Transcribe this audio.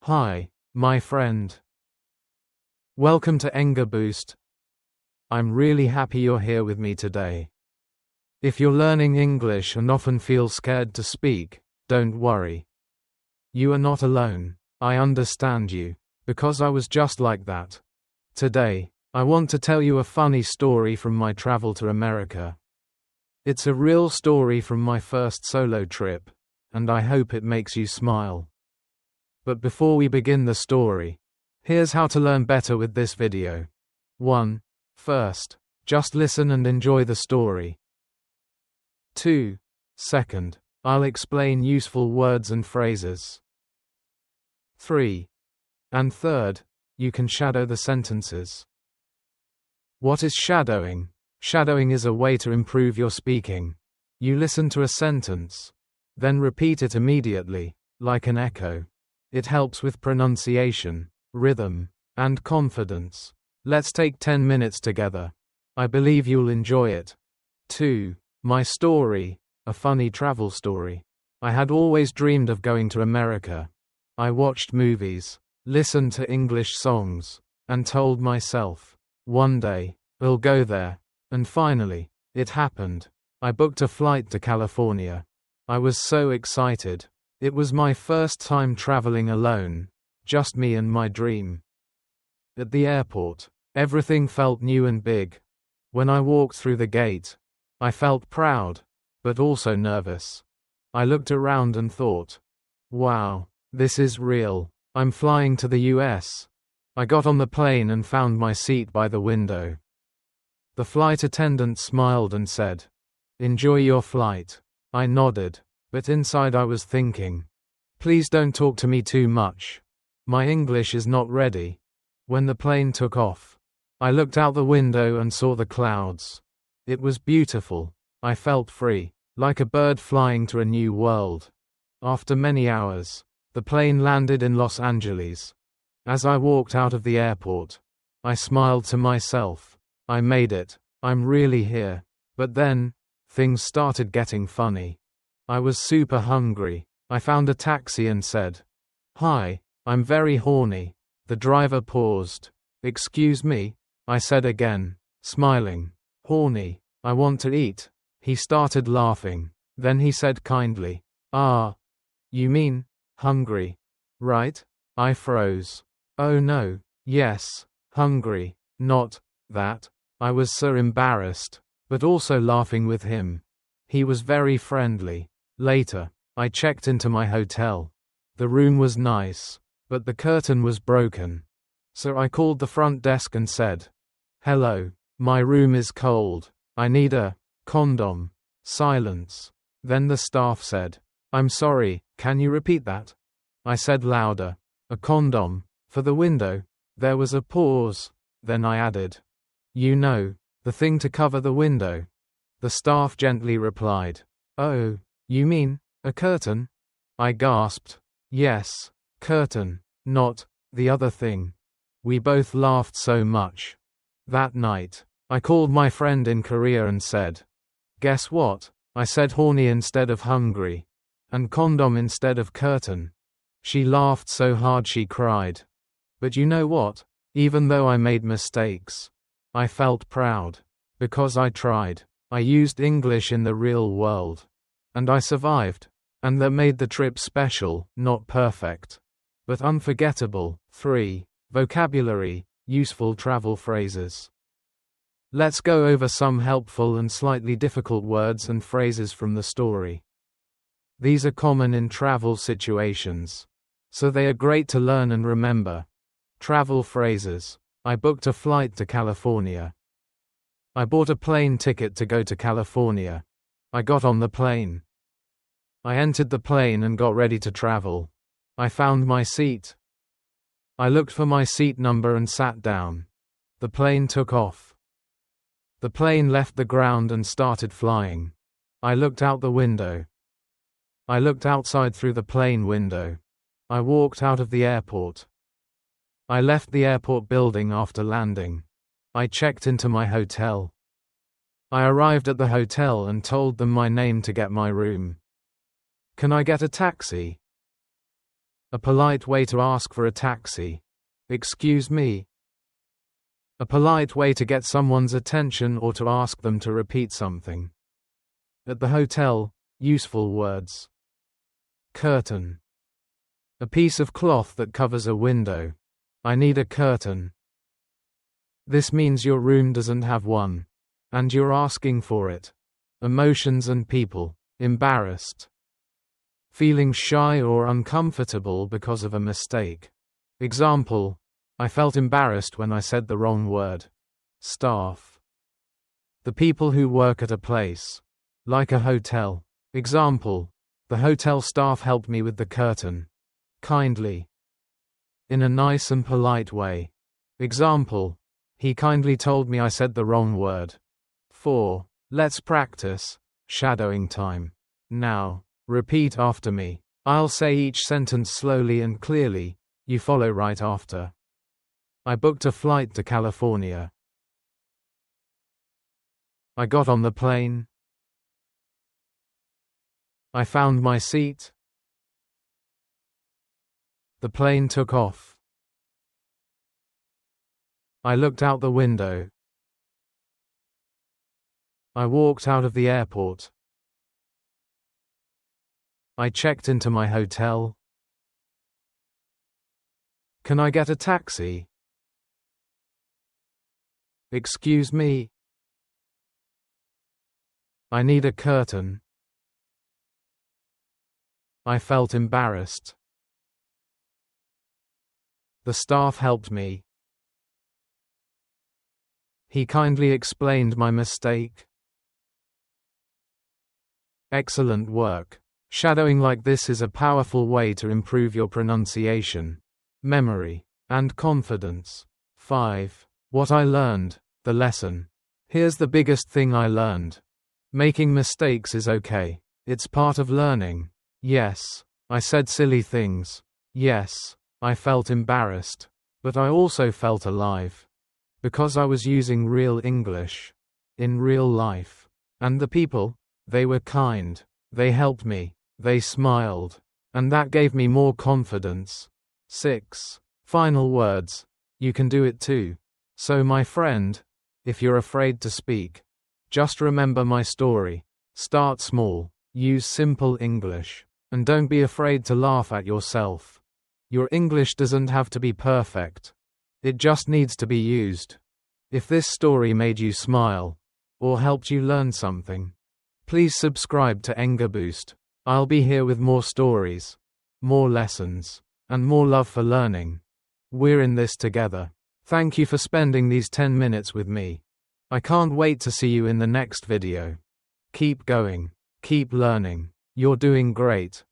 Hi, my friend. Welcome to Engboost. I'm really happy you're here with me today. If you're learning English and often feel scared to speak, don't worry. You are not alone. I understand you, because I was just like that. Today, I want to tell you a funny story from my travel to America. It's a real story from my first solo trip, and I hope it makes you smile. But before we begin the story, here's how to learn better with this video. 1. First, just listen and enjoy the story. 2. Second, I'll explain useful words and phrases. 3. And third, you can shadow the sentences. What is shadowing? Shadowing is a way to improve your speaking. You listen to a sentence, then repeat it immediately, like an echo. It helps with pronunciation, rhythm, and confidence. Let's take 10 minutes together. I believe you'll enjoy it. 2. My story, a funny travel story. I had always dreamed of going to America. I watched movies, listened to English songs, and told myself, one day, I'll go there. And finally, it happened. I booked a flight to California. I was so excited. It was my first time traveling alone, just me and my dream. At the airport, everything felt new and big. When I walked through the gate, I felt proud, but also nervous. I looked around and thought, wow, this is real. I'm flying to the US. I got on the plane and found my seat by the window. The flight attendant smiled and said, "Enjoy your flight." I nodded, but inside I was thinking, please don't talk to me too much. My English is not ready. When the plane took off, I looked out the window and saw the clouds. It was beautiful. I felt free, like a bird flying to a new world. After many hours, the plane landed in Los Angeles. As I walked out of the airport, I smiled to myself. I made it. I'm really here. But then, things started getting funny. I was super hungry. I found a taxi and said, "Hi, I'm very horny." The driver paused. "Excuse me?" I said again, smiling. "Horny. I want to eat." He started laughing. Then he said kindly, "Ah, you mean hungry, right?" I froze. Oh no, yes, hungry, not that. I was so embarrassed, but also laughing with him. He was very friendly. Later, I checked into my hotel. The room was nice, but the curtain was broken. So I called the front desk and said, "Hello, my room is cold. I need a condom." Silence. Then the staff said, "I'm sorry, can you repeat that?" I said louder, "A condom, for the window." There was a pause. Then I added, "You know, the thing to cover the window." The staff gently replied, "Oh, you mean a curtain?" I gasped, "Yes, curtain, not the other thing." We both laughed so much. That night, I called my friend in Korea and said, "Guess what? I said horny instead of hungry, and condom instead of curtain." She laughed so hard she cried. But you know what? Even though I made mistakes, I felt proud. Because I tried. I used English in the real world. And I survived. And that made the trip special, not perfect, but unforgettable. 3. Vocabulary, useful travel phrases. Let's go over some helpful and slightly difficult words and phrases from the story. These are common in travel situations, so they are great to learn and remember. Travel phrases. I booked a flight to California. I bought a plane ticket to go to California. I got on the plane. I entered the plane and got ready to travel. I found my seat. I looked for my seat number and sat down. The plane took off. The plane left the ground and started flying. I looked out the window. I looked outside through the plane window. I walked out of the airport. I left the airport building after landing. I checked into my hotel. I arrived at the hotel and told them my name to get my room. "Can I get a taxi?" A polite way to ask for a taxi. Excuse me. A polite way to get someone's attention or to ask them to repeat something. At the hotel, useful words. Curtain. A piece of cloth that covers a window. I need a curtain. This means your room doesn't have one, and you're asking for it. Emotions and people. Embarrassed. Feeling shy or uncomfortable because of a mistake. Example, I felt embarrassed when I said the wrong word. Staff. The people who work at a place. Like a hotel. Example, the hotel staff helped me with the curtain. Kindly. In a nice and polite way. Example, he kindly told me I said the wrong word. 4. Let's practice. Shadowing time. Now, repeat after me. I'll say each sentence slowly and clearly. You follow right after. I booked a flight to California. I got on the plane. I found my seat. The plane took off. I looked out the window. I walked out of the airport. I checked into my hotel. Can I get a taxi? Excuse me. I need a curtain. I felt embarrassed. The staff helped me. He kindly explained my mistake. Excellent work. Shadowing like this is a powerful way to improve your pronunciation, memory, and confidence. 5. What I learned. The lesson. Here's the biggest thing I learned. Making mistakes is okay. It's part of learning. Yes, I said silly things. Yes, I felt embarrassed. But I also felt alive. Because I was using real English. In real life. And the people, they were kind. They helped me. They smiled. And that gave me more confidence. 6. Final words. You can do it too. So my friend, if you're afraid to speak, just remember my story. Start small. Use simple English. And don't be afraid to laugh at yourself. Your English doesn't have to be perfect. It just needs to be used. If this story made you smile, or helped you learn something, please subscribe to Engboost. I'll be here with more stories, more lessons, and more love for learning. We're in this together. Thank you for spending these 10 minutes with me. I can't wait to see you in the next video. Keep going. Keep learning. You're doing great.